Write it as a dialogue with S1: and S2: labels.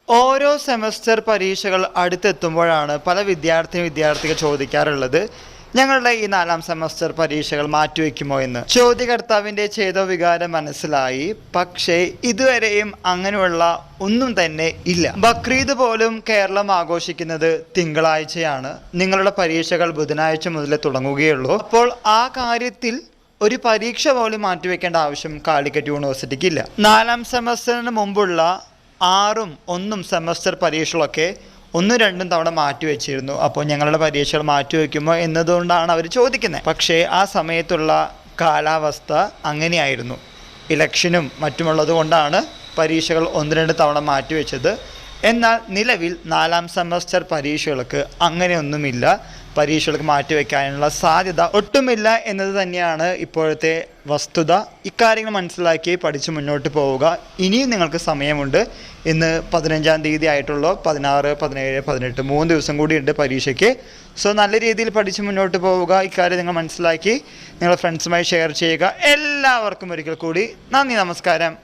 S1: ഓരോ സെമസ്റ്റർ പരീക്ഷകൾ അടുത്തെത്തുമ്പോഴാണ് പല വിദ്യാർത്ഥികൾ ചോദിക്കാറുള്ളത്, ഞങ്ങളുടെ ഈ 4ാം സെമസ്റ്റർ പരീക്ഷകൾ മാറ്റിവെക്കുമോ എന്ന്. ചോദ്യകർത്താവിൻ്റെ ചേതോവികാരം മനസ്സിലായി. പക്ഷേ ഇതുവരെയും അങ്ങനെയുള്ള ഒന്നും തന്നെ ഇല്ല. ബക്രീദ് പോലും കേരളം ആഘോഷിക്കുന്നത് തിങ്കളാഴ്ചയാണ്. നിങ്ങളുടെ പരീക്ഷകൾ ബുധനാഴ്ച മുതൽ തുടങ്ങുകയുള്ളൂ. അപ്പോൾ ആ കാര്യത്തിൽ ഒരു പരീക്ഷ പോലും മാറ്റിവെക്കേണ്ട ആവശ്യം കാലിക്കറ്റ് യൂണിവേഴ്സിറ്റിക്ക് ഇല്ല. 4ാം സെമസ്റ്ററിന് മുമ്പുള്ള 6ഉം 1ഉം സെമസ്റ്റർ പരീക്ഷകളൊക്കെ 1-2 തവണ മാറ്റിവെച്ചിരുന്നു. അപ്പോൾ ഞങ്ങളുടെ പരീക്ഷകൾ മാറ്റിവെക്കുമോ എന്നതുകൊണ്ടാണ് അവർ ചോദിക്കുന്നത്. പക്ഷേ ആ സമയത്തുള്ള കാലാവസ്ഥ അങ്ങനെയായിരുന്നു. ഇലക്ഷനും മറ്റുമുള്ളത് കൊണ്ടാണ് പരീക്ഷകൾ 1-2 തവണ മാറ്റിവെച്ചത്. എന്നാൽ നിലവിൽ 4ാം സെമസ്റ്റർ പരീക്ഷകൾക്ക് അങ്ങനെയൊന്നുമില്ല. പരീക്ഷകൾക്ക് മാറ്റിവെക്കാനുള്ള സാധ്യത ഒട്ടുമില്ല എന്നത് തന്നെയാണ് ഇപ്പോഴത്തെ വസ്തുത. ഇക്കാര്യങ്ങൾ മനസ്സിലാക്കി പഠിച്ച് മുന്നോട്ട് പോവുക. ഇനിയും നിങ്ങൾക്ക് സമയമുണ്ട്. ഇന്ന് 15-ാം തീയതി ആയിട്ടുള്ളൂ. 16, 17, 18 3 ദിവസം കൂടിയുണ്ട് പരീക്ഷയ്ക്ക്. സോ നല്ല രീതിയിൽ പഠിച്ച് മുന്നോട്ട് പോവുക. ഇക്കാര്യം നിങ്ങൾ മനസ്സിലാക്കി നിങ്ങളുടെ ഫ്രണ്ട്സുമായി ഷെയർ ചെയ്യുക. എല്ലാവർക്കും ഒരിക്കൽ കൂടി നന്ദി, നമസ്കാരം.